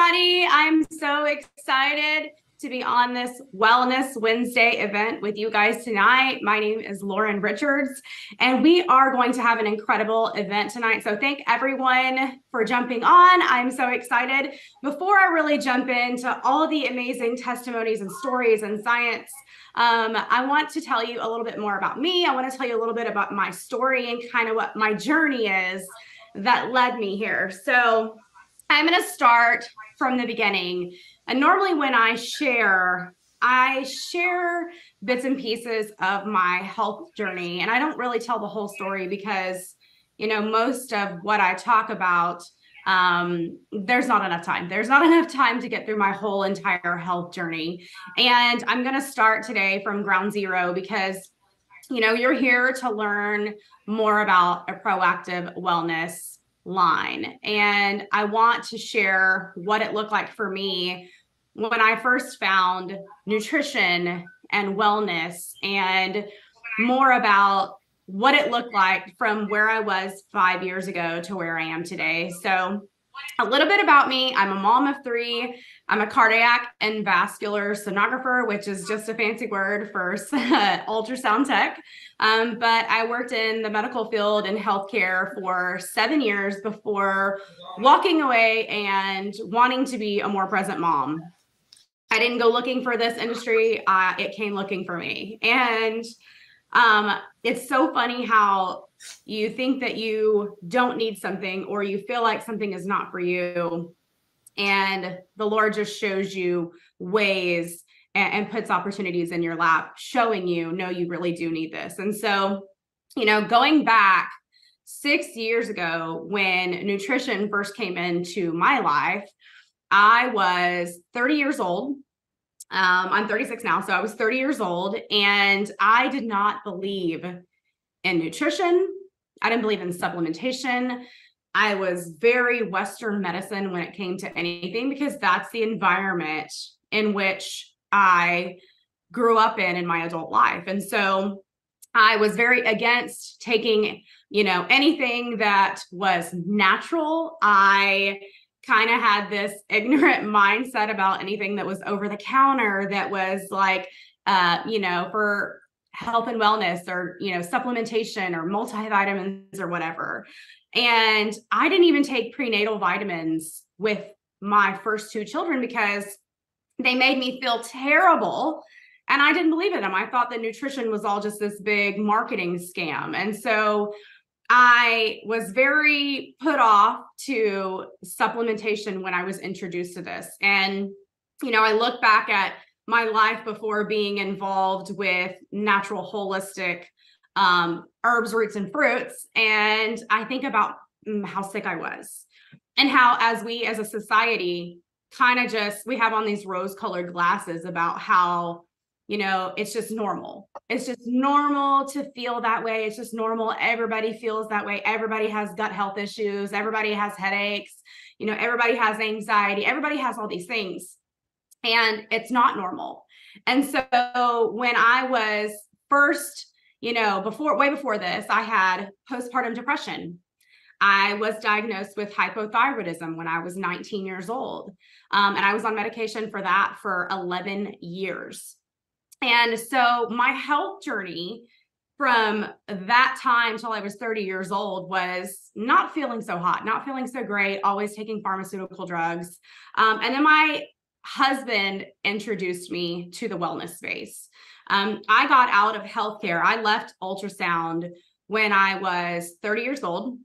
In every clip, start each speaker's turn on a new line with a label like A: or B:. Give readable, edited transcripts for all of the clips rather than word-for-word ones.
A: everybody. I'm so excited to be on this Wellness Wednesday event with you guys tonight. My name is Lauren Richards, and we are going to have an incredible event tonight. So thank everyone for jumping on. I'm so excited. Before I really jump into all the amazing testimonies and stories and science, I want to tell you a little bit more about me. I want to tell you a little bit about my story and kind of what my journey is that led me here. So I'm going to start from the beginning. And normally when I share bits and pieces of my health journey. And I don't really tell the whole story because, most of what I talk about, there's not enough time. There's not enough time to get through my whole entire health journey. And I'm going to start today from ground zero because, you're here to learn more about a proactive wellness line. And I want to share what it looked like for me when I first found nutrition and wellness, and more about what it looked like from where I was 5 years ago to where I am today. So a little bit about me. I'm a mom of three. I'm a cardiac and vascular sonographer, which is just a fancy word for ultrasound tech. But I worked in the medical field and healthcare for 7 years before walking away and wanting to be a more present mom. I didn't go looking for this industry. It came looking for me. And it's so funny how you think that you don't need something, or you feel like something is not for you, and the Lord just shows you ways and puts opportunities in your lap, showing you, no, you really do need this. And so, going back 6 years ago when nutrition first came into my life, I was 30 years old. I'm 36 now, so I was 30 years old, and I did not believe in nutrition. I didn't believe in supplementation. I was very Western medicine when it came to anything, because that's the environment in which I grew up in my adult life. And so I was very against taking, anything that was natural. I kind of had this ignorant mindset about anything that was over the counter, that was like, for health and wellness, or, supplementation or multivitamins or whatever. And I didn't even take prenatal vitamins with my first two children because they made me feel terrible. And I didn't believe in them. I thought that nutrition was all just this big marketing scam. And so I was very put off to supplementation when I was introduced to this. And, I look back at my life before being involved with natural, holistic herbs, roots, and fruits. And I think about how sick I was, and how as a society kind of we have on these rose-colored glasses about how, it's just normal. It's just normal to feel that way. It's just normal. Everybody feels that way. Everybody has gut health issues. Everybody has headaches. Everybody has anxiety. Everybody has all these things. And it's not normal. And so when I was first, way before this, I had postpartum depression. I was diagnosed with hypothyroidism when I was 19 years old. And I was on medication for that for 11 years. And so my health journey from that time till I was 30 years old was not feeling so hot, not feeling so great, always taking pharmaceutical drugs. And then my husband introduced me to the wellness space. I got out of healthcare. I left ultrasound when I was 30 years old.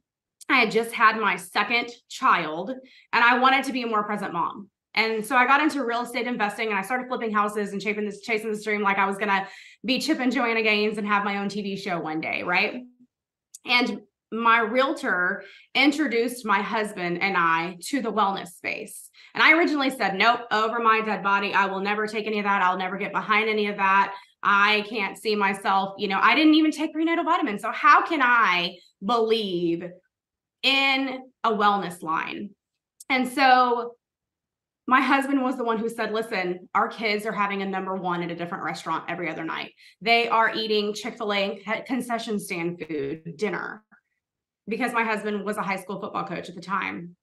A: I had just had my second child, and I wanted to be a more present mom. And so I got into real estate investing, and I started flipping houses and chasing this dream like I was going to be Chip and Joanna Gaines and have my own TV show one day, right? And my realtor introduced my husband and I to the wellness space. And I originally said, nope, over my dead body. I will never take any of that. I'll never get behind any of that. I can't see myself, I didn't even take prenatal vitamins. So how can I believe in a wellness line? And so my husband was the one who said, listen, our kids are having a number one at a different restaurant every other night. They are eating Chick-fil-A concession stand food dinner, because my husband was a high school football coach at the time.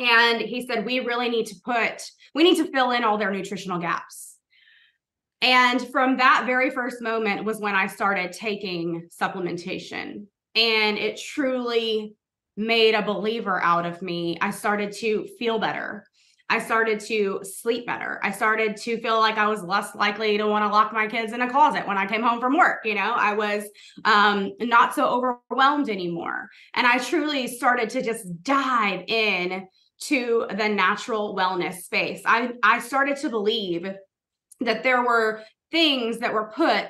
A: And he said, we need to fill in all their nutritional gaps. And from that very first moment was when I started taking supplementation, and it truly made a believer out of me. I started to feel better. I started to sleep better. I started to feel like I was less likely to want to lock my kids in a closet when I came home from work. I was not so overwhelmed anymore. And I truly started to just dive in to the natural wellness space. I started to believe that there were things that were put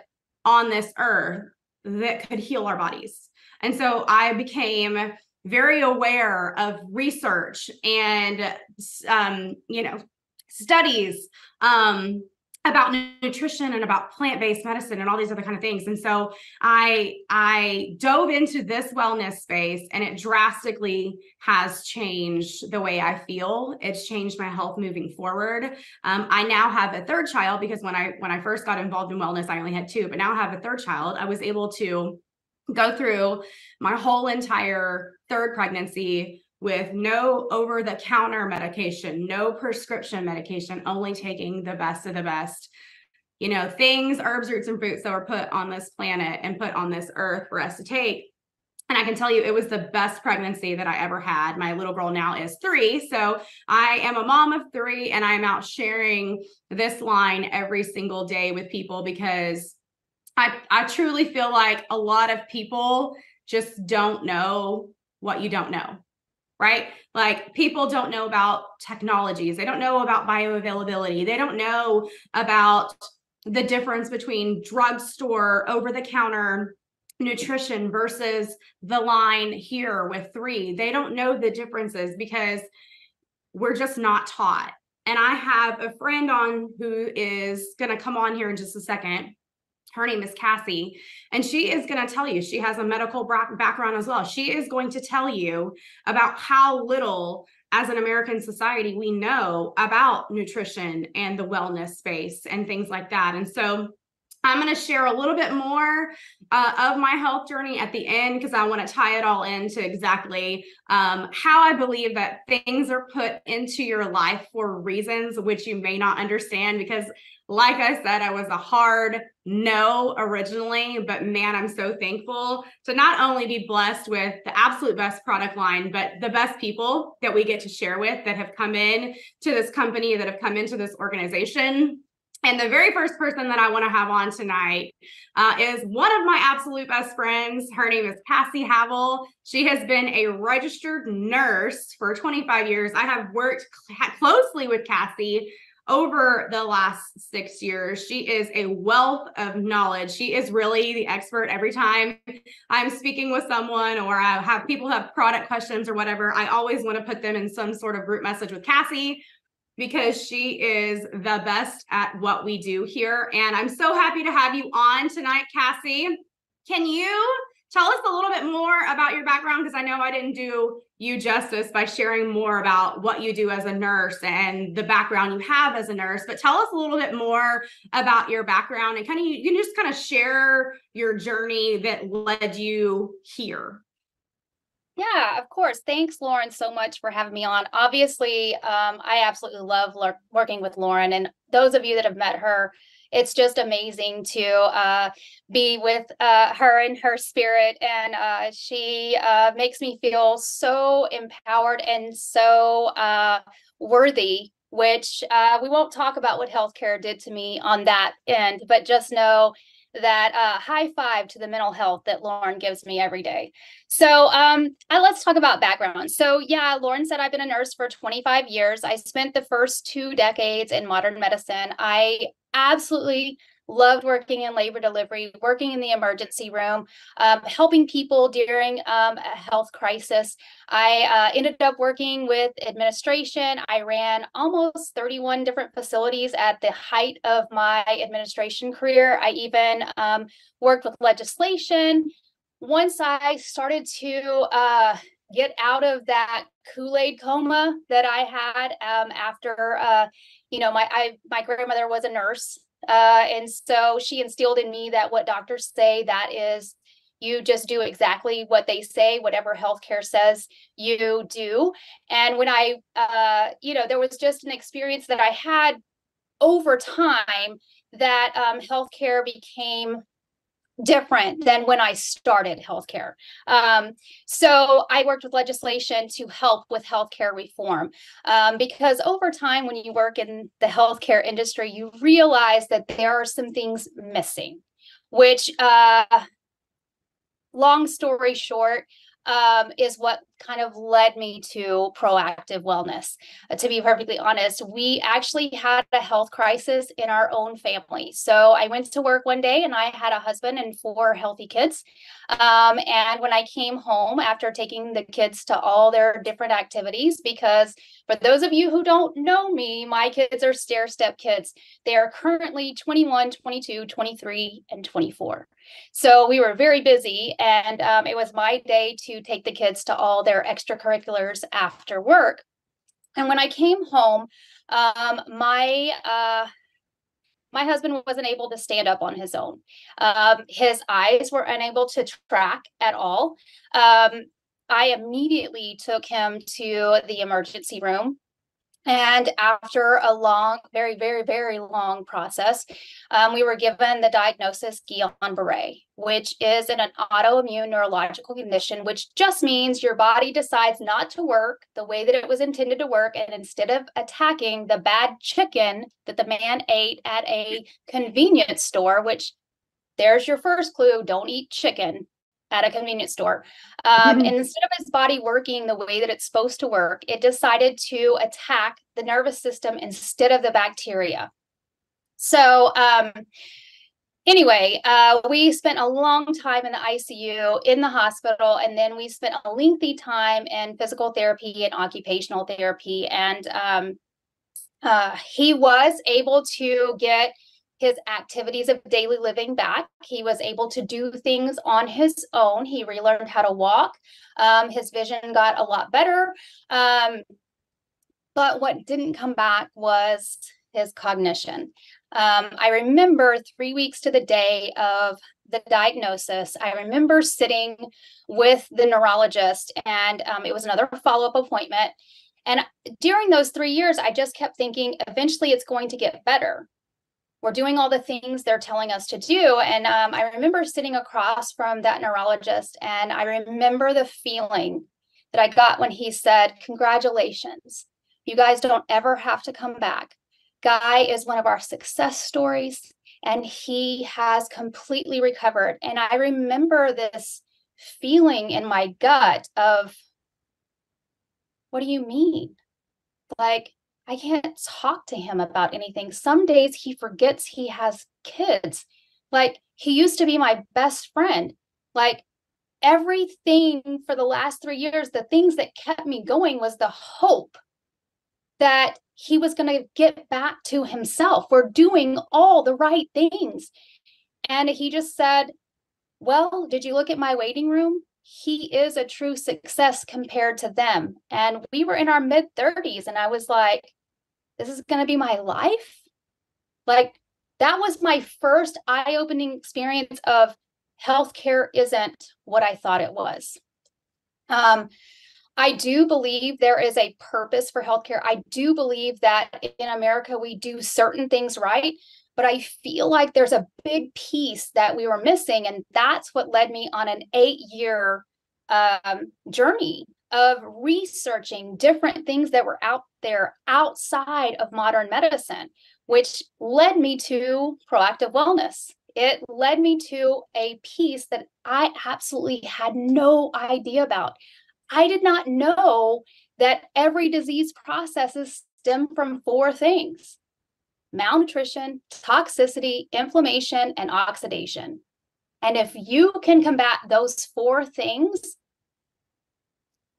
A: on this earth that could heal our bodies. And so I became very aware of research and, studies about nutrition and about plant-based medicine and all these other kind of things. And so I dove into this wellness space, and it drastically has changed the way I feel. It's changed my health moving forward. I now have a third child, because when I first got involved in wellness, I only had two, but now I have a third child. I was able to go through my whole entire third pregnancy with no over-the-counter medication, no prescription medication, only taking the best of the best, things, herbs, roots, and fruits that were put on this planet and put on this earth for us to take. And I can tell you, it was the best pregnancy that I ever had. My little girl now is 3. So I am a mom of 3, and I'm out sharing this line every single day with people, because I truly feel like a lot of people just don't know what you don't know, right? Like, people don't know about technologies. They don't know about bioavailability. They don't know about the difference between drugstore, over-the-counter nutrition versus the line here with 3. They don't know the differences because we're just not taught. And I have a friend on who is going to come on here in just a second. Her name is Cassie, and she is going to tell you, she has a medical background as well. She is going to tell you about how little, as an American society, we know about nutrition and the wellness space and things like that. And so I'm going to share a little bit more of my health journey at the end, because I want to tie it all into exactly how I believe that things are put into your life for reasons which you may not understand. Because like I said, I was a hard no originally, but man, I'm so thankful to not only be blessed with the absolute best product line, but the best people that we get to share with, that have come in to this company, that have come into this organization. And the very first person that I want to have on tonight is one of my absolute best friends. Her name is Cassie Havel. She has been a registered nurse for 25 years. I have worked closely with Cassie over the last 6 years. She is a wealth of knowledge. She is really the expert. Every time I'm speaking with someone, or I have people have product questions or whatever, I always want to put them in some sort of group message with Cassie, because she is the best at what we do here. And I'm so happy to have you on tonight, Cassie. Can you tell us a little bit more about your background? Because I know I didn't do you justice by sharing more about what you do as a nurse and the background you have as a nurse, but tell us a little bit more about your background, and you can just kind of share your journey that led you here.
B: Yeah, of course. Thanks, Lauren, so much for having me on. Obviously, I absolutely love working with Lauren, and those of you that have met her, it's just amazing to be with her and her spirit. And she makes me feel so empowered and so worthy, which we won't talk about what healthcare did to me on that end, but just know that high five to the mental health that Lauren gives me every day. So let's talk about background. So yeah, Lauren said I've been a nurse for 25 years. I spent the first 2 decades in modern medicine. I absolutely loved working in labor delivery, working in the emergency room, helping people during a health crisis. I ended up working with administration. I ran almost 31 different facilities at the height of my administration career. I even worked with legislation. Once I started to get out of that Kool-Aid coma that I had after, my grandmother was a nurse. And so she instilled in me that what doctors say, that is You just do exactly what they say, whatever healthcare says you do. And when there was just an experience that I had over time that healthcare became different than when I started healthcare. So I worked with legislation to help with healthcare reform, because over time, when you work in the healthcare industry, you realize that there are some things missing, which, long story short, is what kind of led me to proactive wellness. To be perfectly honest, we actually had a health crisis in our own family. So I went to work one day and I had a husband and 4 healthy kids. And when I came home after taking the kids to all their different activities, because for those of you who don't know me, my kids are stair-step kids. They are currently 21, 22, 23, and 24. So we were very busy, and it was my day to take the kids to all their extracurriculars after work. And when I came home, my husband wasn't able to stand up on his own. His eyes were unable to track at all. I immediately took him to the emergency room. And after a long, very, very, very long process, we were given the diagnosis Guillain-Barré, which is an autoimmune neurological condition, which just means your body decides not to work the way that it was intended to work. And instead of attacking the bad chicken that the man ate at a convenience store, which there's your first clue, don't eat chicken at a convenience store. And instead of his body working the way that it's supposed to work, it decided to attack the nervous system instead of the bacteria. So anyway, we spent a long time in the ICU, in the hospital, and then we spent a lengthy time in physical therapy and occupational therapy. And he was able to get his activities of daily living back. He was able to do things on his own. He relearned how to walk. His vision got a lot better. But what didn't come back was his cognition. I remember 3 weeks to the day of the diagnosis, I remember sitting with the neurologist, and it was another follow-up appointment. And during those 3 years, I just kept thinking, eventually it's going to get better. We're doing all the things they're telling us to do. And I remember sitting across from that neurologist, and I remember the feeling that I got when he said, "Congratulations, you guys don't ever have to come back. Guy is one of our success stories, and he has completely recovered." And I remember this feeling in my gut of, what do you mean? Like, I can't talk to him about anything. Some days he forgets he has kids. Like, he used to be my best friend. Like, everything for the last 3 years, the things that kept me going was the hope that he was going to get back to himself. We're doing all the right things. And he just said, "Well, did you look at my waiting room? He is a true success compared to them." And we were in our mid-30s, and I was like, this is going to be my life? Like, that was my first eye-opening experience of healthcare isn't what I thought it was. I do believe there is a purpose for healthcare. I do believe that in America, we do certain things right, but I feel like there's a big piece that we were missing. And that's what led me on an 8-year journey of researching different things that were out there outside of modern medicine, which led me to proactive wellness. It led me to a piece that I absolutely had no idea about. I did not know that every disease processes stem from 4 things: malnutrition, toxicity, inflammation, and oxidation. And if you can combat those 4 things,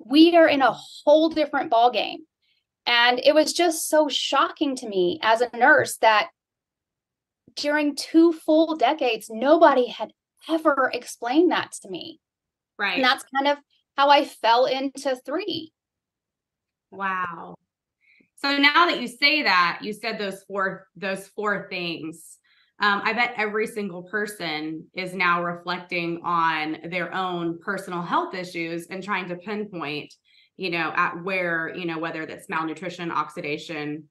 B: we are in a whole different ballgame. And it was just so shocking to me as a nurse that during 2 full decades, nobody had ever explained that to me.
A: Right.
B: And that's kind of how I fell into Three.
A: Wow. So now that you say that, you said those four things. I bet every single person is now reflecting on their own personal health issues and trying to pinpoint, at where, whether that's malnutrition, oxidation,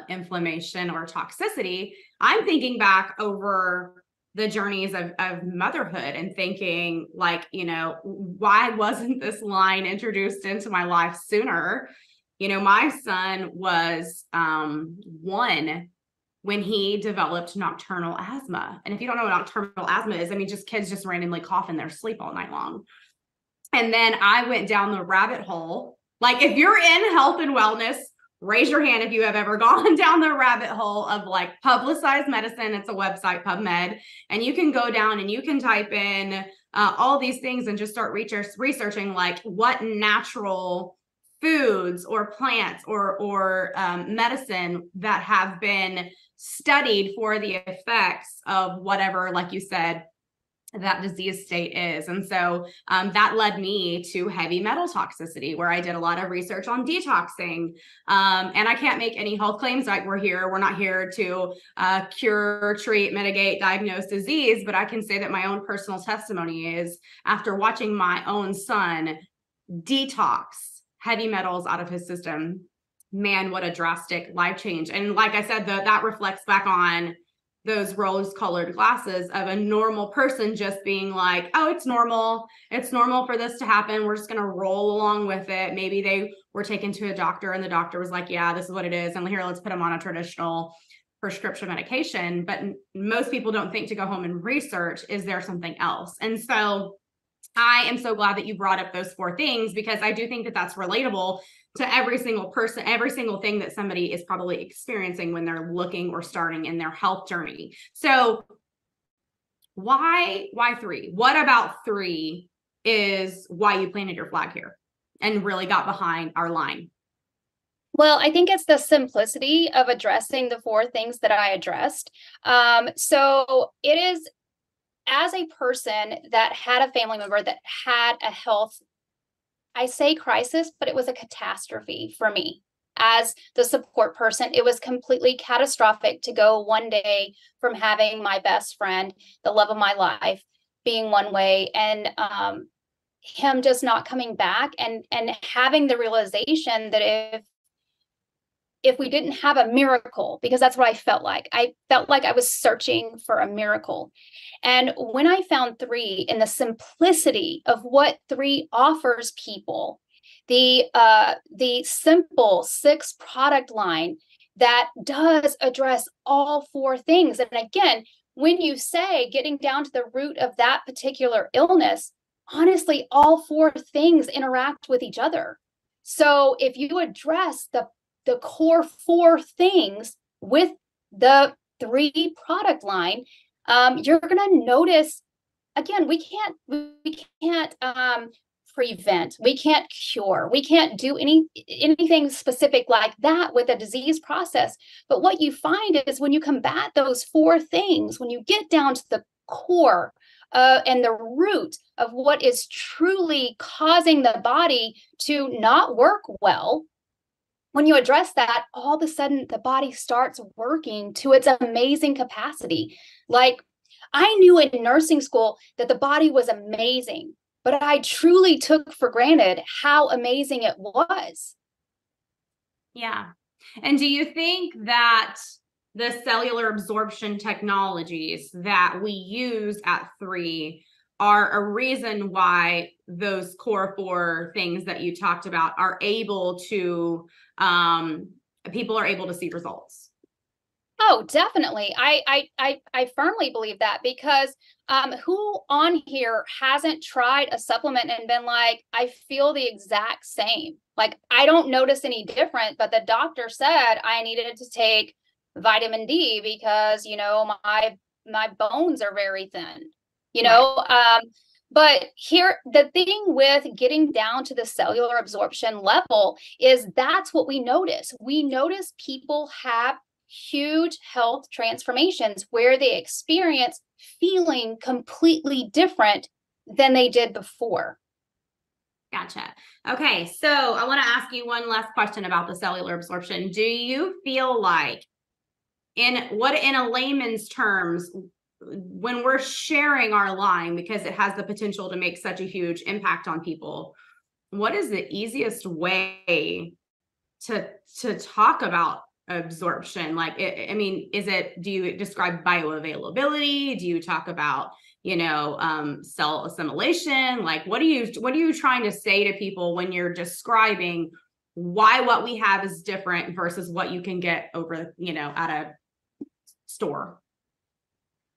A: inflammation, or toxicity. I'm thinking back over the journeys of motherhood and thinking like, why wasn't this line introduced into my life sooner? My son was 1 when he developed nocturnal asthma. And if you don't know what nocturnal asthma is, I mean, just kids just randomly cough in their sleep all night long. And then I went down the rabbit hole. Like, if you're in health and wellness, raise your hand if you have ever gone down the rabbit hole of like publicized medicine. It's a website, PubMed, and you can go down and you can type in all these things and just start researching like what natural foods or plants or medicine that have been studied for the effects of whatever, like you said, that disease state is. And so that led me to heavy metal toxicity, where I did a lot of research on detoxing. And I can't make any health claims. Like, we're not here to cure, treat, mitigate, diagnose disease, but I can say that my own personal testimony is, after watching my own son detox heavy metals out of his system, man, what a drastic life change. And like I said, that reflects back on those rose-colored glasses of a normal person just being like, oh, it's normal. It's normal for this to happen. We're just going to roll along with it. Maybe they were taken to a doctor and the doctor was like, yeah, this is what it is. And here, let's put them on a traditional prescription medication. But most people don't think to go home and research, is there something else? And so I am so glad that you brought up those 4 things, because I do think that that's relatable to every single person, every single thing that somebody is probably experiencing when they're looking or starting in their health journey. So why 3? What about 3 is why you planted your flag here and really got behind our line?
B: Well, I think it's the simplicity of addressing the 4 things that I addressed. So it is, as a person that had a family member that had a health, I say crisis, but it was a catastrophe for me. As the support person, it was completely catastrophic to go one day from having my best friend, the love of my life, being one way, and him just not coming back, and having the realization that if we didn't have a miracle, because that's what I felt like. I felt like I was searching for a miracle. And when I found Three, in the simplicity of what Three offers people, the simple 6 product line that does address all 4 things. And again, when you say getting down to the root of that particular illness, honestly, all 4 things interact with each other. So if you address the core 4 things with the Three product line, you're going to notice, again, we can't prevent, we can't cure, we can't do anything specific like that with a disease process. But what you find is, when you combat those 4 things, when you get down to the core and the root of what is truly causing the body to not work well, when you address that, all of a sudden the body starts working to its amazing capacity. Like, I knew in nursing school that the body was amazing, but I truly took for granted how amazing it was.
A: Yeah. And do you think that the cellular absorption technologies that we use at Three are a reason why those core 4 things that you talked about are able to, people are able to see results?
B: Oh, definitely. I firmly believe that, because who on here hasn't tried a supplement and been like, I feel the exact same. Like, I don't notice any different, but the doctor said I needed to take vitamin D because, my bones are very thin, but here, the thing with getting down to the cellular absorption level is, that's what we notice. We notice people have huge health transformations where they experience feeling completely different than they did before.
A: Gotcha. Okay, so I want to ask you one last question about the cellular absorption. Do you feel like in a layman's terms, when we're sharing our line, because it has the potential to make such a huge impact on people, what is the easiest way to talk about absorption? Like, I mean, do you describe bioavailability? Do you talk about, cell assimilation? Like, what are you trying to say to people when you're describing why what we have is different versus what you can get over, at a store?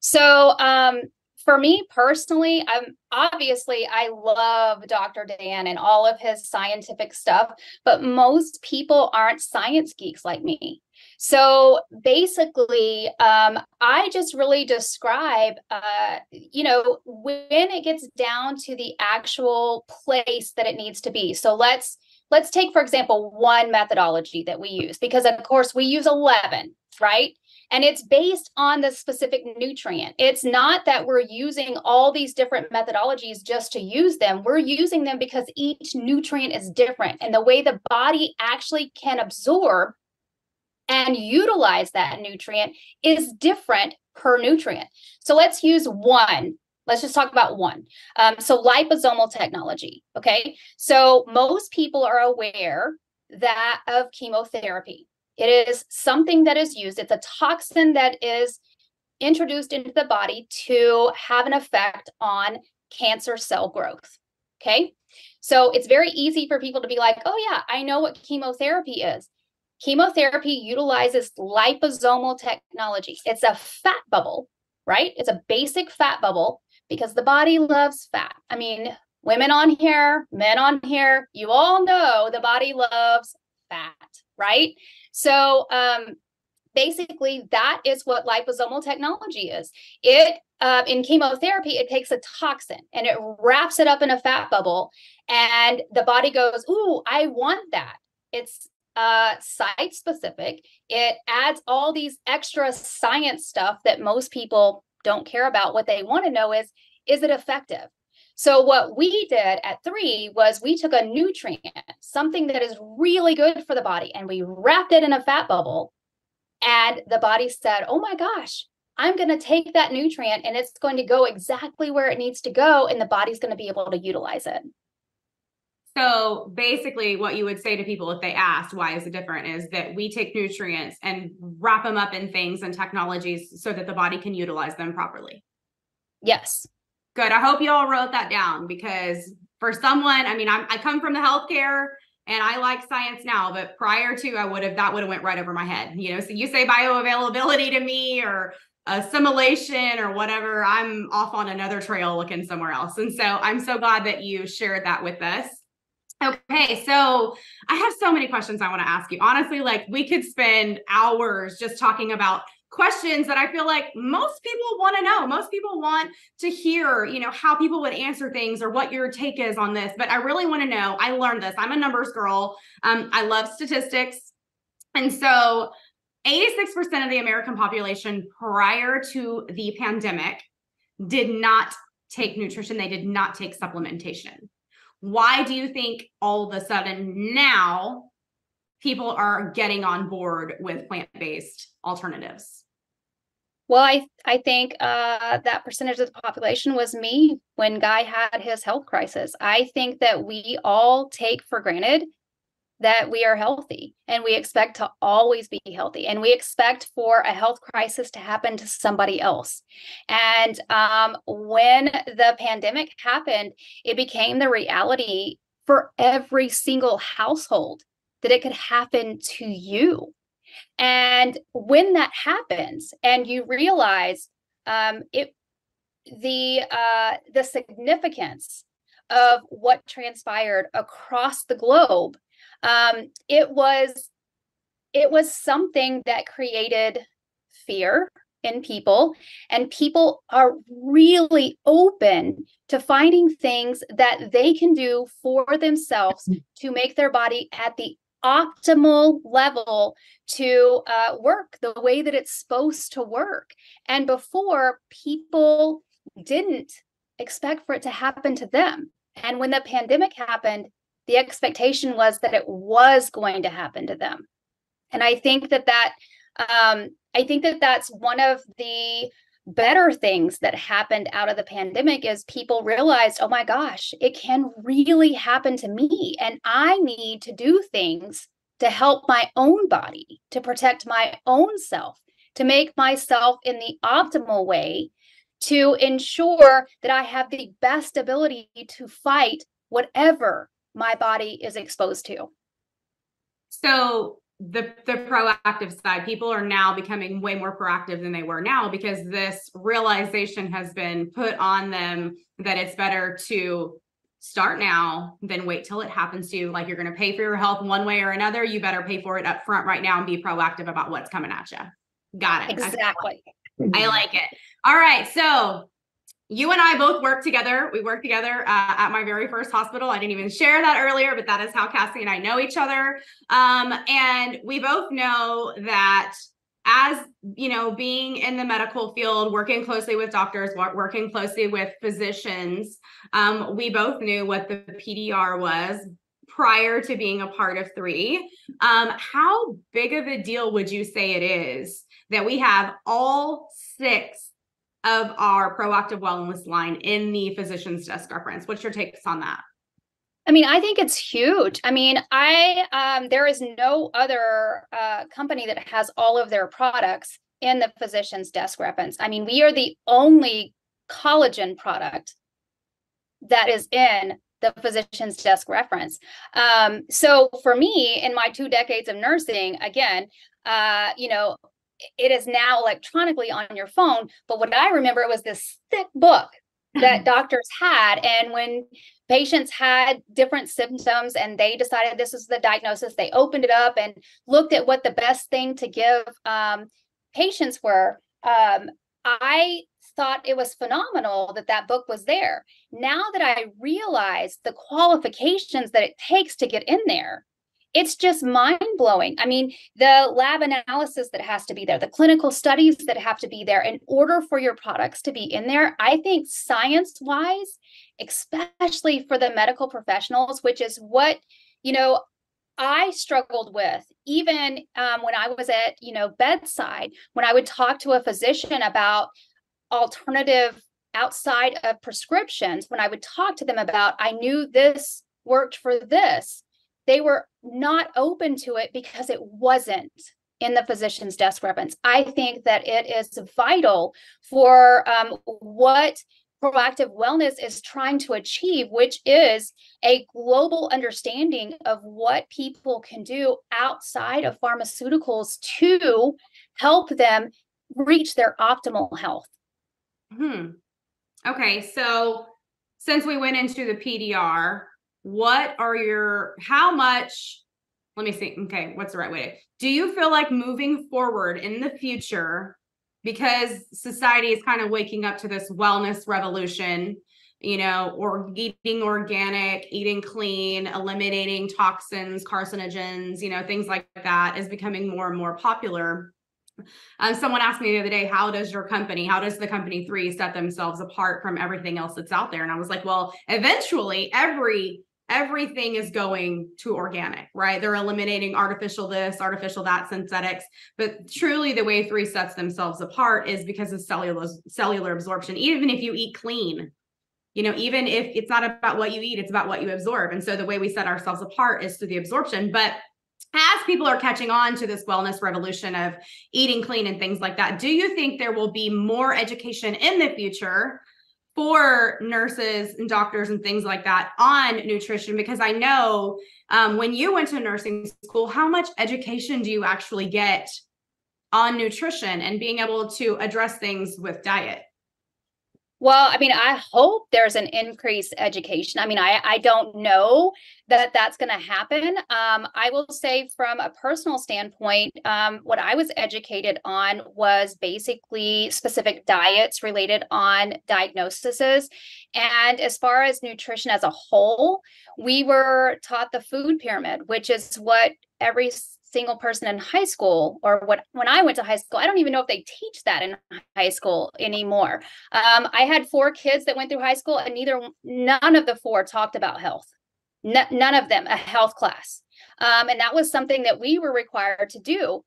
B: So, for me personally, I love Dr. Dan and all of his scientific stuff, but most people aren't science geeks like me. So basically, I just really describe, when it gets down to the actual place that it needs to be. So let's take, for example, one methodology that we use, because of course we use 11, right? And it's based on the specific nutrient. It's not that we're using all these different methodologies just to use them. We're using them because each nutrient is different, and the way the body actually can absorb and utilize that nutrient is different per nutrient. So let's use one. Let's just talk about one. So liposomal technology, okay? So most people are aware that of chemotherapy. It is something that is used. It's a toxin that is introduced into the body to have an effect on cancer cell growth. Okay. So it's very easy for people to be like, oh yeah, I know what chemotherapy is. Chemotherapy utilizes liposomal technology. It's a fat bubble, right? It's a basic fat bubble because the body loves fat. I mean, women on here, men on here, you all know the body loves fat, right? So basically, that is what liposomal technology is. It in chemotherapy, it takes a toxin and it wraps it up in a fat bubble, and the body goes, "Ooh, I want that." It's site specific. It adds all these extra science stuff that most people don't care about. What they want to know is it effective? So what we did at Three was we took a nutrient, something that is really good for the body, and we wrapped it in a fat bubble. And the body said, oh my gosh, I'm going to take that nutrient and it's going to go exactly where it needs to go. And the body's going to be able to utilize it.
A: So basically what you would say to people if they asked why is it different is that we take nutrients and wrap them up in things and technologies so that the body can utilize them properly.
B: Yes.
A: Good. I hope you all wrote that down, because for someone, I mean, I come from the healthcare and I like science now, but prior to that would have went right over my head. So you say bioavailability to me or assimilation or whatever, I'm off on another trail looking somewhere else. And so I'm so glad that you shared that with us. Okay, so I have so many questions I want to ask you. Honestly, like we could spend hours just talking about questions that I feel like most people want to know. Most people want to hear, how people would answer things or what your take is on this. But I really want to know, I learned this. I'm a numbers girl. I love statistics. And so 86% of the American population prior to the pandemic did not take nutrition. They did not take supplementation. Why do you think all of a sudden now people are getting on board with plant-based alternatives?
B: Well, I think that percentage of the population was me when Guy had his health crisis. I think that we all take for granted that we are healthy, and we expect to always be healthy, and we expect for a health crisis to happen to somebody else. And when the pandemic happened, it became the reality for every single household that it could happen to you. And when that happens and you realize the significance of what transpired across the globe, it was something that created fear in people, and people are really open to finding things that they can do for themselves to make their body at the optimal level to work the way that it's supposed to work. And before, people didn't expect for it to happen to them. And when the pandemic happened, the expectation was that it was going to happen to them. And I think that I think that that's one of the better things that happened out of the pandemic is people realized, oh my gosh, it can really happen to me. And I need to do things to help my own body, to protect my own self, to make myself in the optimal way, to ensure that I have the best ability to fight whatever my body is exposed to.
A: So the proactive side, people are now becoming way more proactive than they were now because this realization has been put on them that it's better to start now than wait till it happens to you. Like, you're going to pay for your health one way or another. You better pay for it up front right now and be proactive about what's coming at you. Got it.
B: Exactly.
A: I like it. All right. So you and I both work together. We worked together at my very first hospital. I didn't even share that earlier, but that is how Cassie and I know each other. And we both know that, as you know, being in the medical field, working closely with doctors, working closely with physicians, we both knew what the PDR was prior to being a part of Three. How big of a deal would you say it is that we have all 6 of our proactive wellness line in the physician's desk reference? What's your takes on that?
B: I mean, I think it's huge. I mean, there is no other company that has all of their products in the physician's desk reference. I mean, we are the only collagen product that is in the physician's desk reference. So for me, in my 2 decades of nursing, again, you know, it is now electronically on your phone. But what I remember, it was this thick book that doctors had. And when patients had different symptoms and they decided this is the diagnosis, they opened it up and looked at what the best thing to give patients were. I thought it was phenomenal that that book was there. Now that I realize the qualifications that it takes to get in there, it's just mind-blowing. I mean, the lab analysis that has to be there, the clinical studies that have to be there in order for your products to be in there. I think science-wise, especially for the medical professionals, which is what, you know, I struggled with, even when I was at, you know, bedside, when I would talk to a physician about alternative outside of prescriptions, when I would talk to them about, I knew this worked for this, they were not open to it because it wasn't in the physician's desk reference. I think that it is vital for what proactive wellness is trying to achieve, which is a global understanding of what people can do outside of pharmaceuticals to help them reach their optimal health.
A: Okay, so since we went into the PDR, how much, let me see, okay, what's the right way? Do you feel like moving forward in the future, because society is kind of waking up to this wellness revolution, you know, or eating organic, eating clean, eliminating toxins, carcinogens, you know, things like that is becoming more and more popular. Someone asked me the other day, how does the company Three set themselves apart from everything else that's out there? And I was like, well, eventually everything is going to organic, right? They're eliminating artificial this, artificial that, synthetics. But truly the way Three sets themselves apart is because of cellular absorption. Even if you eat clean, you know, even if it's not about what you eat, it's about what you absorb. And so the way we set ourselves apart is through the absorption. But as people are catching on to this wellness revolution of eating clean and things like that, do you think there will be more education in the future for nurses and doctors and things like that on nutrition? Because I know when you went to nursing school, how much education do you actually get on nutrition and being able to address things with diet?
B: Well, I mean, I hope there's an increased education. I mean, I don't know that that's going to happen. I will say from a personal standpoint, what I was educated on was basically specific diets related on diagnoses. And as far as nutrition as a whole, we were taught the food pyramid, which is what every single person in high school, or when I went to high school, I don't even know if they teach that in high school anymore. I had 4 kids that went through high school, and none of the 4 talked about health. None of them a health class, and that was something that we were required to do.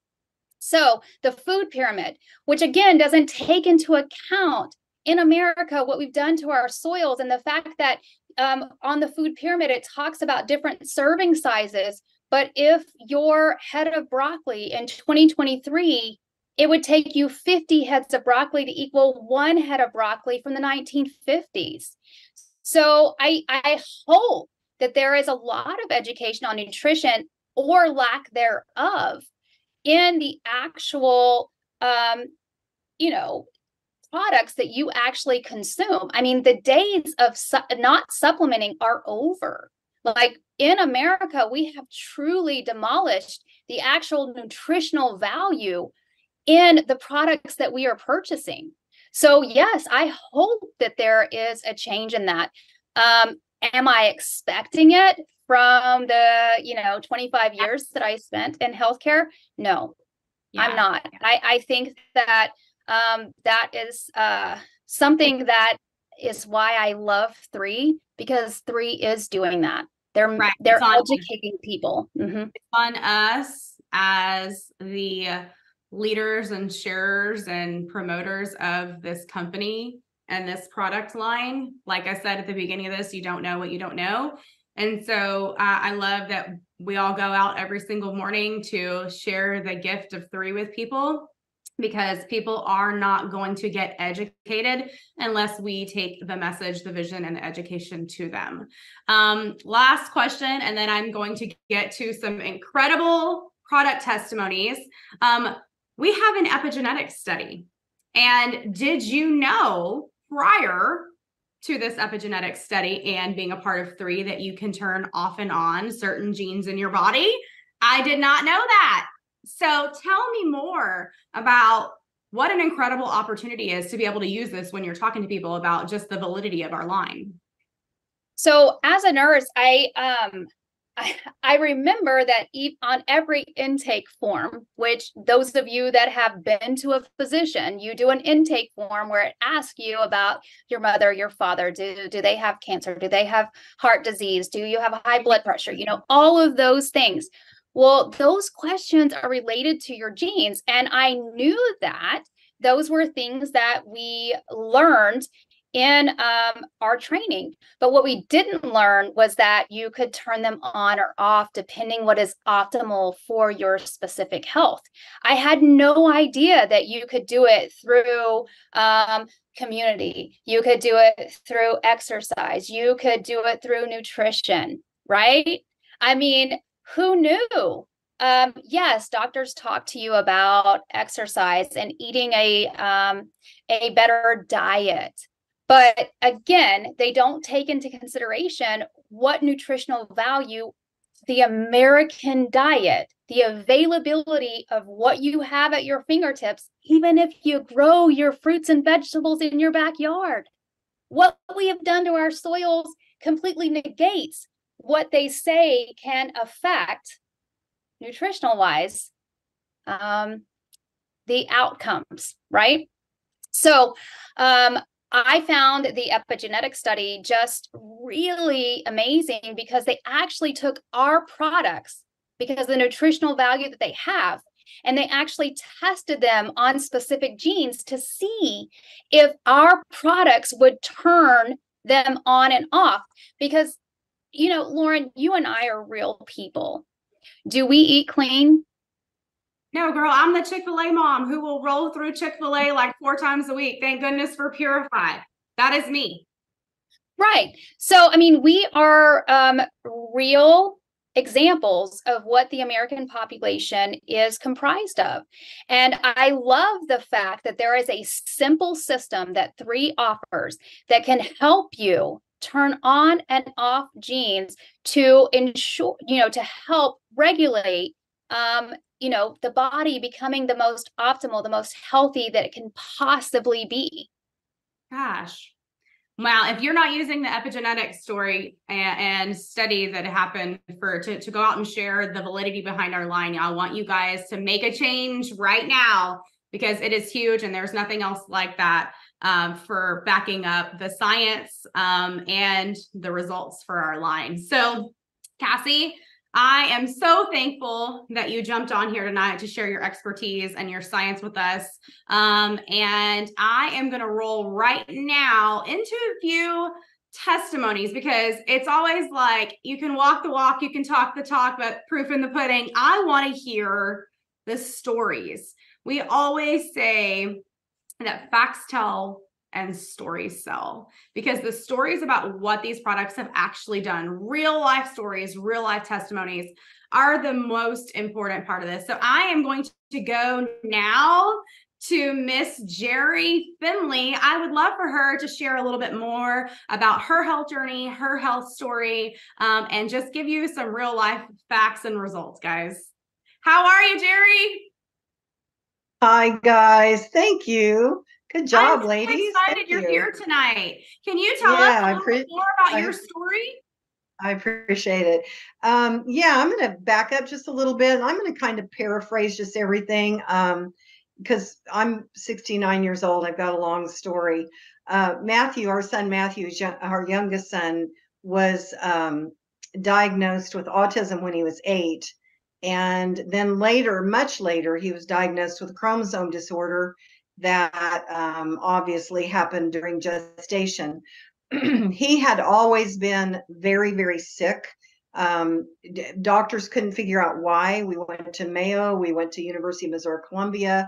B: So the food pyramid, which again doesn't take into account in America what we've done to our soils, and the fact that on the food pyramid it talks about different serving sizes. But if your head of broccoli in 2023, it would take you 50 heads of broccoli to equal one head of broccoli from the 1950s. So I hope that there is a lot of education on nutrition, or lack thereof, in the actual products that you actually consume. I mean, the days of not supplementing are over. Like in America, we have truly demolished the actual nutritional value in the products that we are purchasing. So yes, I hope that there is a change in that. Am I expecting it from the 25 years that I spent in healthcare? No, I'm not. I think that that is something that is why I love Three, because Three is doing that. They're educating people. Mm-hmm.
A: It's on us as the leaders and sharers and promoters of this company and this product line. Like I said at the beginning of this, you don't know what you don't know. And so I love that we all go out every single morning to share the gift of Three with people, because people are not going to get educated unless we take the message, the vision, and the education to them. Last question, and then I'm going to get to some incredible product testimonies. We have an epigenetics study. And did you know, prior to this epigenetics study and being a part of Three, that you can turn off and on certain genes in your body? I did not know that. So tell me more about what an incredible opportunity is to be able to use this when you're talking to people about just the validity of our line.
B: So as a nurse, I remember that on every intake form, which those of you that have been to a physician, you do an intake form where it asks you about your mother, your father. Do they have cancer? Do they have heart disease? Do you have high blood pressure? All of those things. Well, those questions are related to your genes. And I knew that those were things that we learned in our training. But what we didn't learn was that you could turn them on or off depending what is optimal for your specific health. I had no idea that you could do it through community. You could do it through exercise. You could do it through nutrition, right? I mean, who knew? Yes, doctors talk to you about exercise and eating a better diet. But again, they don't take into consideration what nutritional value the American diet, the availability of what you have at your fingertips, even if you grow your fruits and vegetables in your backyard. What we have done to our soils completely negates what they say can affect, nutritional wise, the outcomes, right? So I found the epigenetic study just really amazing, because they actually took our products, because of the nutritional value that they have, and they actually tested them on specific genes to see if our products would turn them on and off. Because Lauren, you and I are real people. Do we eat clean?
A: No, girl, I'm the Chick-fil-A mom who will roll through Chick-fil-A like 4 times a week. Thank goodness for Purify. That is me.
B: Right. So, I mean, we are real examples of what the American population is comprised of. And I love the fact that there is a simple system that Three offers that can help you turn on and off genes to ensure, to help regulate, the body becoming the most optimal, the most healthy that it can possibly be.
A: Gosh. Wow. If you're not using the epigenetic story and study that happened to go out and share the validity behind our line, I want you guys to make a change right now, because it is huge and there's nothing else like that for backing up the science and the results for our line. So, Cassie, I am so thankful that you jumped on here tonight to share your expertise and your science with us. And I am going to roll right now into a few testimonies, because it's always like you can walk the walk, you can talk the talk, but proof in the pudding. I want to hear the stories. We always say that facts tell and stories sell, because the stories about what these products have actually done, real life stories, real life testimonies, are the most important part of this. So I am going to go now to Miss Jerry Finley. I would love for her to share a little bit more about her health journey, her health story, and just give you some real life facts and results, guys. How are you, Jerry?
C: Hi, guys. Thank you. Good
A: I'm
C: job,
A: so
C: ladies.
A: excited
C: Thank
A: you're
C: you.
A: here tonight. Can you tell us
C: Yeah,
A: a little bit more about
C: I,
A: your story?
C: I appreciate it. Yeah, I'm going to back up just a little bit. I'm going to kind of paraphrase just everything because I'm 69 years old. I've got a long story. Matthew, our son Matthew, our youngest son, was diagnosed with autism when he was 8. And then later, much later, he was diagnosed with a chromosome disorder that obviously happened during gestation. He had always been very, very sick. Doctors couldn't figure out why. We went to Mayo, we went to University of Missouri Columbia.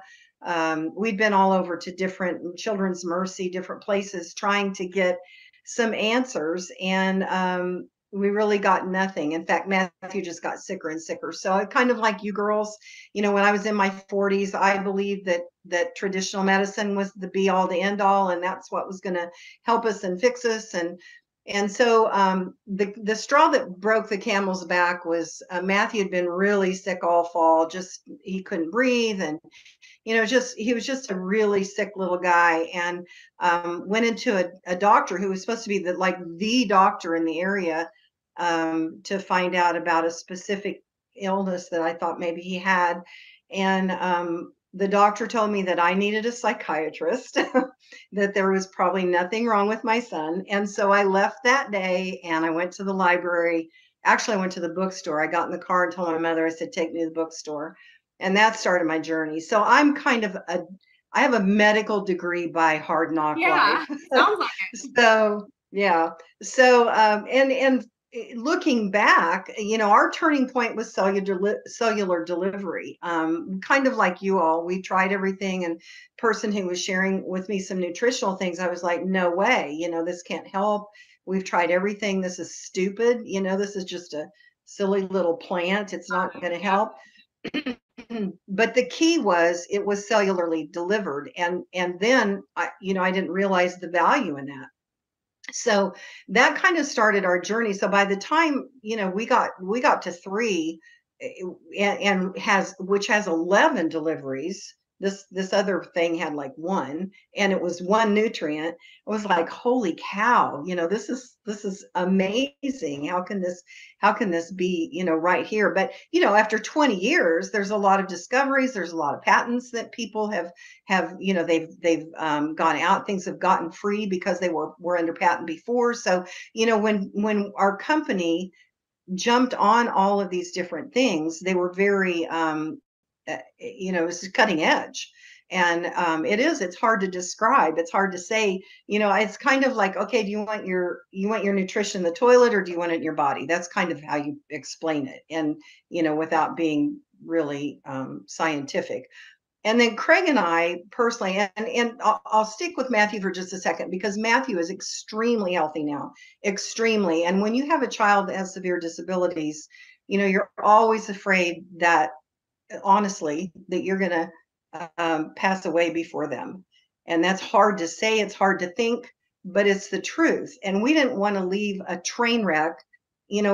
C: We'd been all over to different Children's Mercy, different places trying to get some answers, and we really got nothing. In fact, Matthew just got sicker and sicker. So I kind of like you girls, when I was in my 40s, I believed that traditional medicine was the be all, the end all, and that's what was going to help us and fix us. And so the straw that broke the camel's back was Matthew had been really sick all fall. Just he couldn't breathe, and he was just a really sick little guy, and went into a doctor who was supposed to be the doctor in the area, to find out about a specific illness that I thought maybe he had. And the doctor told me that I needed a psychiatrist, that there was probably nothing wrong with my son. And so I left that day and I went to the library. Actually, I went to the bookstore. I got in the car and told my mother, I said, take me to the bookstore. And that started my journey. So I have a medical degree by hard knock
A: Yeah,
C: life.
A: sounds like
C: So yeah. So and looking back, our turning point was cellular delivery. Kind of like you all, we tried everything, and person who was sharing with me some nutritional things, I was like, no way, this can't help. We've tried everything. This is stupid. This is just a silly little plant. It's not going to help. But the key was it was cellularly delivered, and then I didn't realize the value in that. So that kind of started our journey. So by the time we got to 3, and which has 11 deliveries. This other thing had like 1, and it was 1 nutrient. It was like, holy cow, this is amazing. How can this be right here? But after 20 years, there's a lot of discoveries. There's a lot of patents that people have they've gone out. Things have gotten free because they were under patent before. So when our company jumped on all of these different things, they were very it's cutting edge. And it's hard to describe. It's hard to say. It's kind of like, okay, do you want your nutrition in the toilet, or do you want it in your body? That's kind of how you explain it, and without being really scientific. And then Craig and I personally, and I'll stick with Matthew for just a second, because Matthew is extremely healthy now, extremely. And when you have a child that has severe disabilities, you're always afraid that, honestly, that you're going to pass away before them. And that's hard to say. It's hard to think, but it's the truth. And we didn't want to leave a train wreck,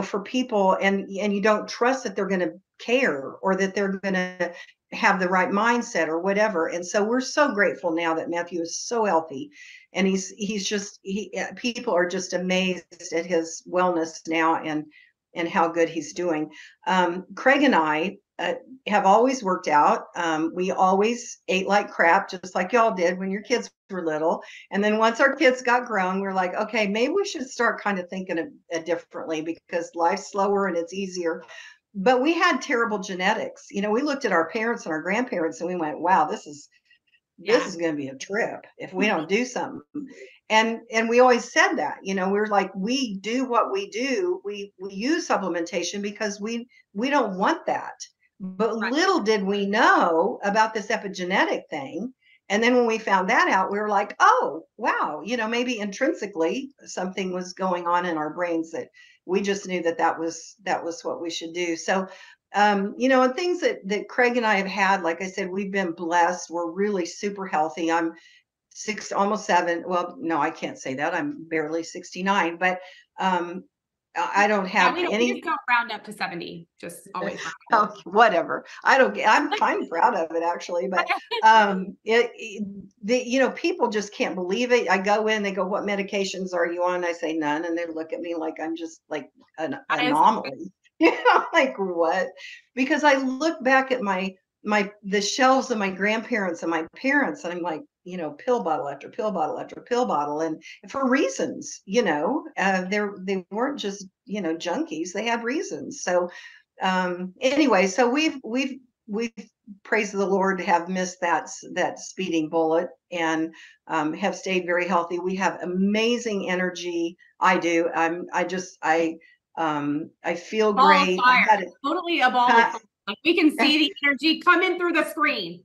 C: for people, and you don't trust that they're going to care, or that they're going to have the right mindset or whatever. And so we're so grateful now that Matthew is so healthy, and people are just amazed at his wellness now, and how good he's doing. Craig and I have always worked out. We always ate like crap, just like y'all did when your kids were little. And then once our kids got grown, we're like, okay, maybe we should start kind of thinking differently, because life's slower and it's easier. but we had terrible genetics. You know, we looked at our parents and our grandparents and we went, wow, this is going to be a trip if we don't do something. And we always said that, you know, we're like, we do what we do. We use supplementation because we don't want that. But
A: Right.
C: little did we know about this epigenetic thing. And then when we found that out, we were like, oh, wow, you know, maybe intrinsically something was going on in our brains that we just knew that was what we should do. So, you know, and things that Craig and I have had, like I said, we've been blessed. We're really super healthy. I'm almost 7. Well, no, I can't say that. I'm barely 69, but I don't have
A: we
C: any.
A: just don't round up to 70. Just always.
C: Oh, whatever. I'm kind of proud of it actually, but you know, people just can't believe it. I go in, they go, "What medications are you on?" I say none, and they look at me like I'm just like an anomaly. You know, like what? Because I look back at the shelves of my grandparents and my parents, and I'm like, you know, pill bottle after pill bottle after pill bottle, and for reasons, you know, they weren't just, you know, junkies. They had reasons. So anyway, so we've praised the Lord to have missed that speeding bullet and have stayed very healthy. We have amazing energy. I do. I feel
A: ball
C: great.
A: of fire. Totally a ball of fire. Like we can see the energy coming through the screen.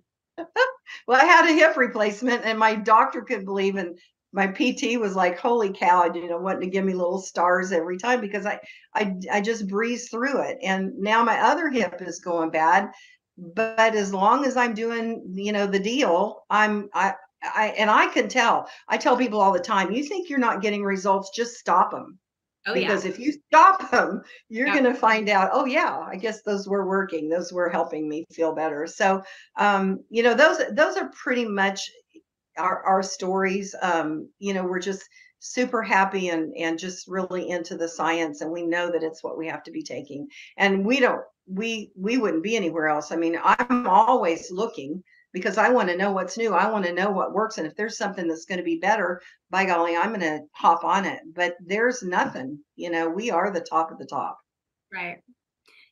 C: Well, I had a hip replacement and my doctor couldn't believe, and my PT was like, holy cow, you know, wanting to give me little stars every time because I just breezed through it. And now my other hip is going bad. But as long as I'm doing, you know, the deal, and I can tell. I tell people all the time, you think you're not getting results, just stop them.
A: Oh,
C: Because
A: yeah.
C: if you stop them, you're going to find out, oh yeah, I guess those were working. Those were helping me feel better. So, you know, those are pretty much our stories. You know, we're just super happy and just really into the science, and we know that it's what we have to be taking. And we wouldn't be anywhere else. I mean, I'm always looking because I want to know what's new. I want to know what works. And if there's something that's going to be better, by golly, I'm going to hop on it. But there's nothing, you know, we are the top of the top.
A: Right.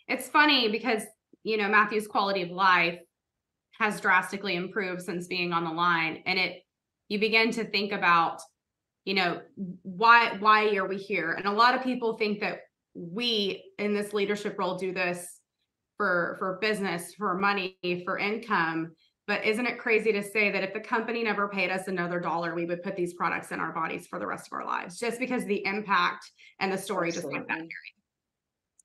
A: It's funny because, you know, Matthew's quality of life has drastically improved since being on the line. And you begin to think about, you know, why are we here? And a lot of people think that we in this leadership role do this for business, for money, for income. But isn't it crazy to say that if the company never paid us another dollar, we would put these products in our bodies for the rest of our lives, just because the impact and the story
C: Absolutely.
A: just like that.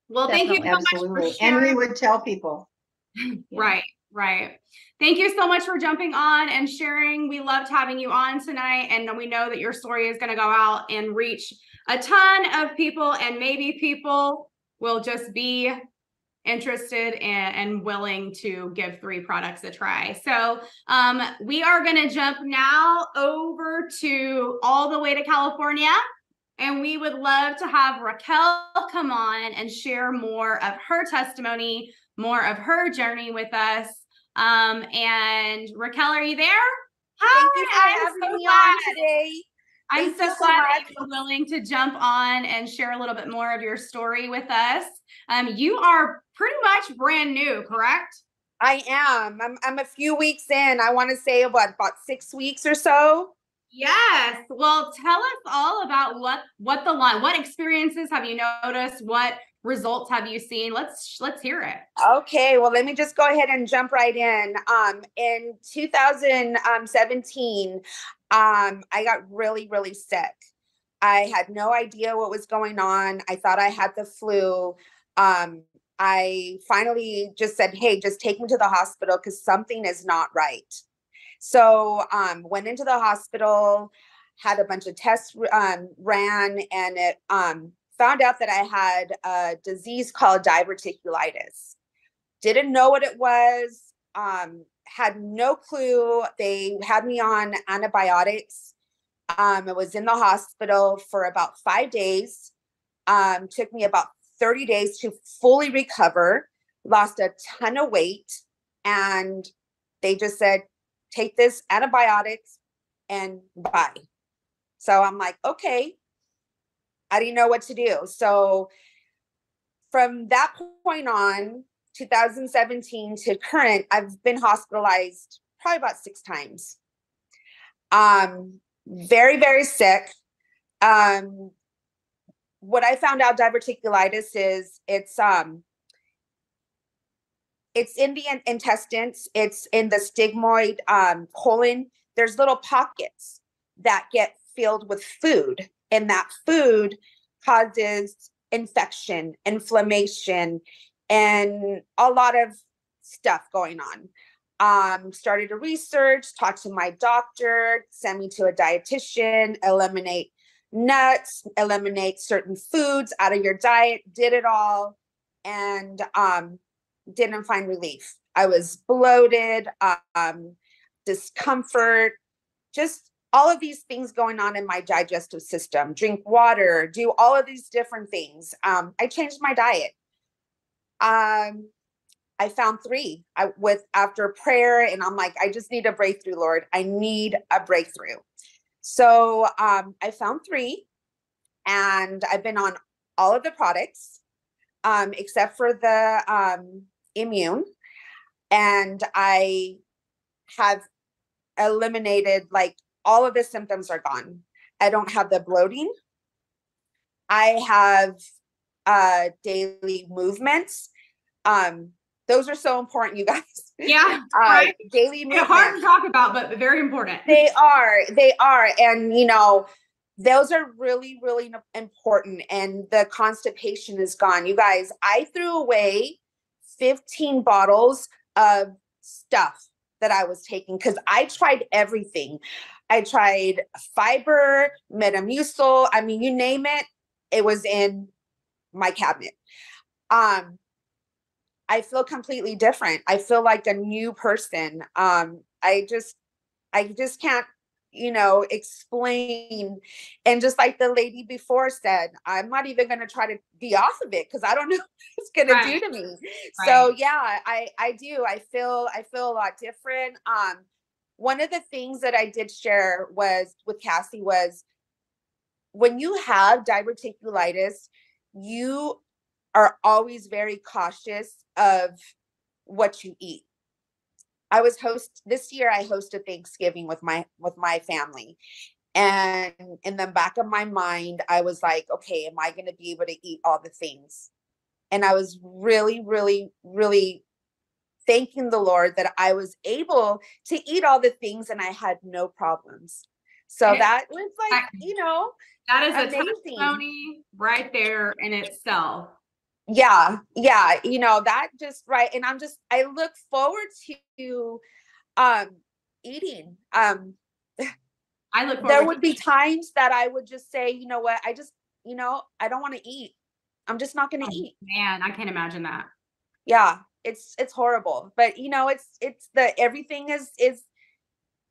A: Well, thank you so much for sharing.
C: And we would tell people.
A: Yeah. Right. Thank you so much for jumping on and sharing. We loved having you on tonight. And we know that your story is going to go out and reach a ton of people, and maybe people will just be interested and willing to give 3 products a try. So we are going to jump now over to all the way to California. And we would love to have Raquel come on and share more of her testimony, more of her journey with us. And Raquel, are you there?
D: Hi, thank you for having me on today.
A: I'm so glad that you're willing to jump on and share a little bit more of your story with us. You are pretty much brand new, correct?
D: I am. I'm a few weeks in. I want to say about 6 weeks or so.
A: Yes. Well, tell us all about what the line, what experiences have you noticed? What results have you seen? Let's hear it.
D: Okay. Well, let me just go ahead and jump right in. In 2017, I got really, really sick. I had no idea what was going on. I thought I had the flu. I finally just said, hey, just take me to the hospital because something is not right. So went into the hospital, had a bunch of tests ran, and it found out that I had a disease called diverticulitis. Didn't know what it was, had no clue. They had me on antibiotics. I was in the hospital for about 5 days. Took me about 30 days to fully recover, lost a ton of weight, and they just said, take this antibiotics and bye. So I'm like, okay. I didn't know what to do. So from that point on, 2017 to current, I've been hospitalized probably about 6 times. Very, very sick. What I found out diverticulitis is it's in the intestines, it's in the stigmoid colon. There's little pockets that get filled with food, and that food causes infection, inflammation, and a lot of stuff going on. Started to research, talked to my doctor, sent me to a dietitian, eliminate nuts, eliminate certain foods out of your diet, did it all, and didn't find relief. I was bloated, discomfort, just all of these things going on in my digestive system. Drink water, do all of these different things. I changed my diet. I found Three after prayer, and I'm like, I just need a breakthrough, Lord. I need a breakthrough. So I found Three, and I've been on all of the products except for the immune, and I have eliminated, like, all of the symptoms are gone. I don't have the bloating. I have daily movements. Those are so important, you guys.
A: Yeah, right.
D: Daily movements.
A: Hard to talk about, but very important.
D: They are. And, those are really, really important. And the constipation is gone. You guys, I threw away 15 bottles of stuff that I was taking because I tried everything. I tried fiber, Metamucil. I mean, you name it, it was in my cabinet. I feel completely different. I feel like a new person. I just can't, explain. And just like the lady before said, I'm not even going to try to be off of it because I don't know what it's going to do to me. Right. So yeah, I do. I feel a lot different. One of the things that I did share was with Cassie was when you have diverticulitis, you are always very cautious of what you eat. This year I hosted Thanksgiving with my family. And in the back of my mind, I was like, okay, am I going to be able to eat all the things? And I was really, really, really thanking the Lord that I was able to eat all the things and I had no problems. So that was like,
A: that is
D: amazing.
A: A testimony right there in itself.
D: Yeah. That just right. And I look forward to eating. I look forward. There would be times that I would just say, you know what, I just, I don't want to eat. I'm just not going to eat.
A: Man, I can't imagine that.
D: Yeah, it's horrible. But it's everything is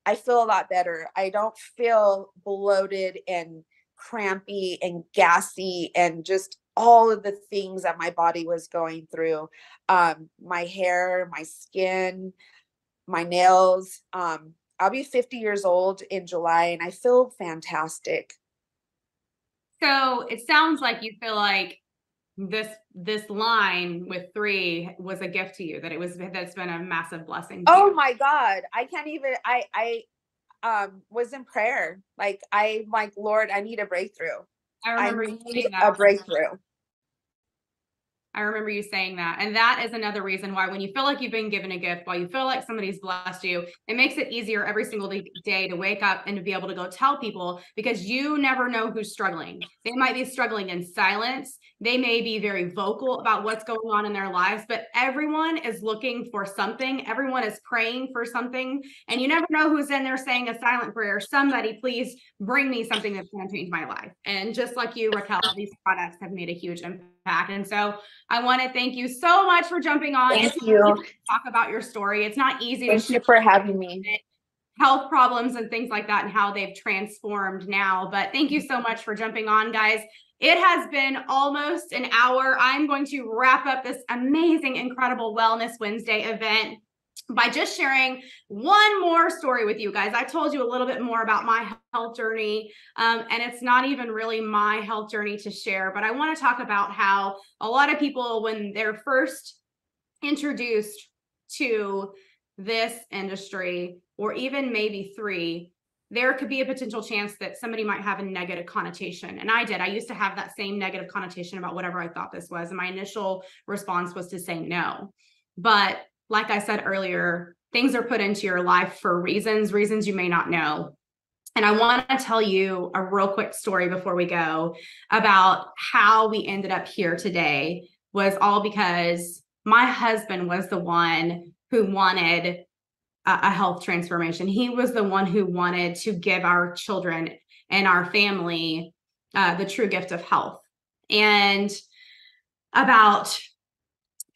D: I feel a lot better. I don't feel bloated and crampy and gassy and just all of the things that my body was going through. My hair, my skin, my nails. I'll be 50 years old in July and I feel fantastic.
A: So it sounds like you feel like this line with Three was a gift to you, that's been a massive blessing to you.
D: My God. I can't even, I was in prayer. Like, I'm like, Lord, I need a breakthrough. I need a breakthrough.
A: I remember you saying that. And that is another reason why when you feel like you've been given a gift, while you feel like somebody's blessed you, it makes it easier every single day to wake up and to be able to go tell people, because you never know who's struggling. They might be struggling in silence. They may be very vocal about what's going on in their lives, but everyone is looking for something. Everyone is praying for something. And you never know who's in there saying a silent prayer. Somebody, please bring me something that's going to change my life. And just like you, Raquel, these products have made a huge impact. And so I want to thank you so much for jumping on.
D: Thank you.
A: Talk about your story. It's not easy.
D: Thank you for having me.
A: Health problems and things like that and how they've transformed now. But thank you so much for jumping on, guys. It has been almost an hour. I'm going to wrap up this amazing, incredible Wellness Wednesday event. by just sharing one more story with you guys. I told you a little bit more about my health journey, and it's not even really my health journey to share, but I want to talk about how a lot of people, when they're first introduced to this industry, or even maybe Three, there could be a potential chance that somebody might have a negative connotation. And I did. I used to have that same negative connotation about whatever I thought this was. And my initial response was to say no. But like I said earlier, things are put into your life for reasons you may not know. And I want to tell you a real quick story before we go about how we ended up here today. Was all because my husband was the one who wanted a health transformation. He was the one who wanted to give our children and our family the true gift of health. And about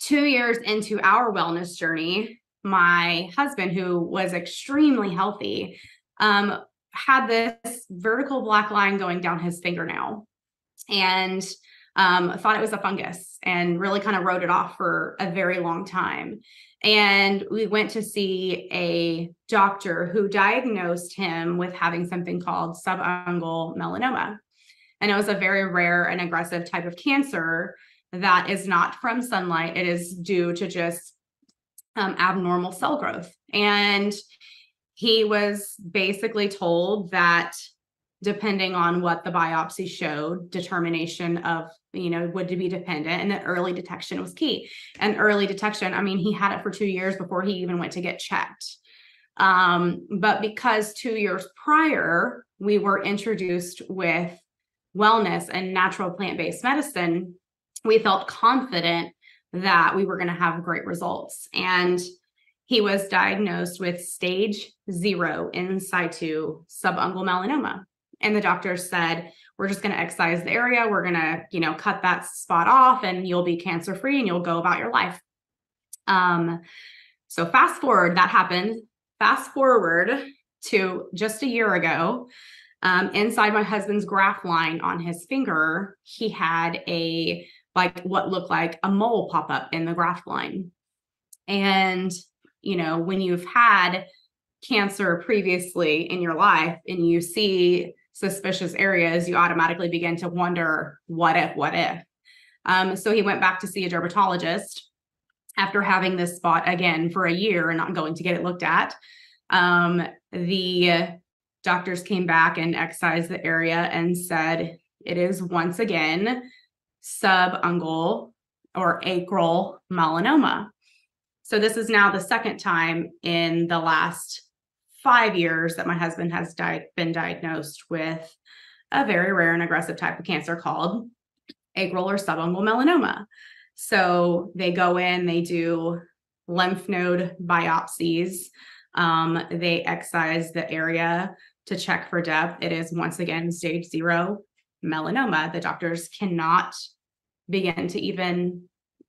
A: 2 years into our wellness journey, my husband, who was extremely healthy, had this vertical black line going down his fingernail, and thought it was a fungus, and really kind of wrote it off for a very long time. And we went to see a doctor who diagnosed him with having something called subungual melanoma. And it was a very rare and aggressive type of cancer that is not from sunlight. It is due to just abnormal cell growth. And he was basically told that depending on what the biopsy showed, determination of, would be dependent, and that early detection was key. And early detection, I mean, he had it for 2 years before he even went to get checked. But because 2 years prior, we were introduced with wellness and natural plant-based medicine, we felt confident that we were going to have great results. And he was diagnosed with stage 0 in situ subungual melanoma. And the doctor said, we're just going to excise the area. We're going to, cut that spot off, and you'll be cancer-free and you'll go about your life. So fast forward, that happened. Fast forward to just a year ago, inside my husband's graft line on his finger, he had what looked like a mole pop up in the graft line. And, when you've had cancer previously in your life and you see suspicious areas, you automatically begin to wonder, what if? So he went back to see a dermatologist after having this spot again for a year and not going to get it looked at. The doctors came back and excised the area and said it is once again subungual or acral melanoma. So this is now the second time in the last 5 years that my husband has been diagnosed with a very rare and aggressive type of cancer called acral or subungual melanoma. So they go in, they do lymph node biopsies, they excise the area to check for depth. It is once again stage 0 melanoma. The doctors cannot begin to even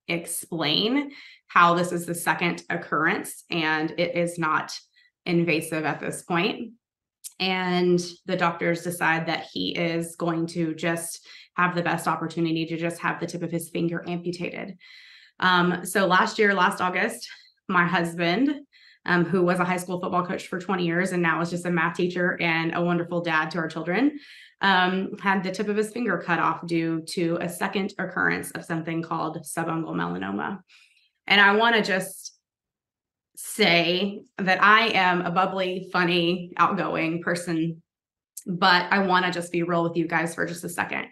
A: explain how this is the second occurrence, and it is not invasive at this point. And the doctors decide that he is going to just have the best opportunity to just have the tip of his finger amputated. So last August, my husband, who was a high school football coach for 20 years and now is just a math teacher and a wonderful dad to our children, had the tip of his finger cut off due to a second occurrence of something called subungual melanoma. And I want to just say that I am a bubbly, funny, outgoing person, but I want to just be real with you guys for just a second.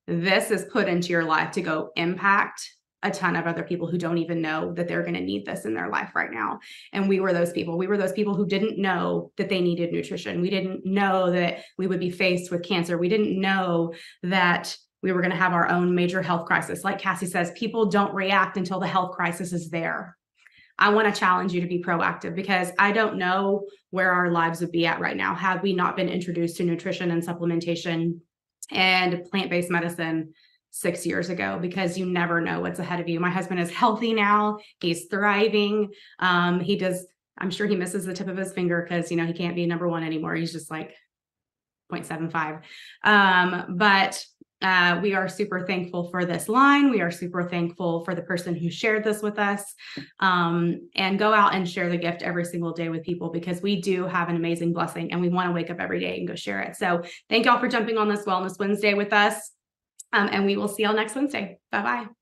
A: This is put into your life to go impact a ton of other people who don't even know that they're going to need this in their life right now. And we were those people. We were those people who didn't know that they needed nutrition. We didn't know that we would be faced with cancer. We didn't know that we were going to have our own major health crisis. Like Cassie says, people don't react until the health crisis is there. I want to challenge you to be proactive, because I don't know where our lives would be at right now had we not been introduced to nutrition and supplementation and plant-based medicine 6 years ago, because you never know what's ahead of you. My husband is healthy now. He's thriving. I'm sure he misses the tip of his finger because, he can't be number one anymore. He's just like 0.75. But We are super thankful for this line. We are super thankful for the person who shared this with us. And go out and share the gift every single day with people, because we do have an amazing blessing and we want to wake up every day and go share it. So thank y'all for jumping on this Wellness Wednesday with us. And we will see y'all next Wednesday. Bye-bye.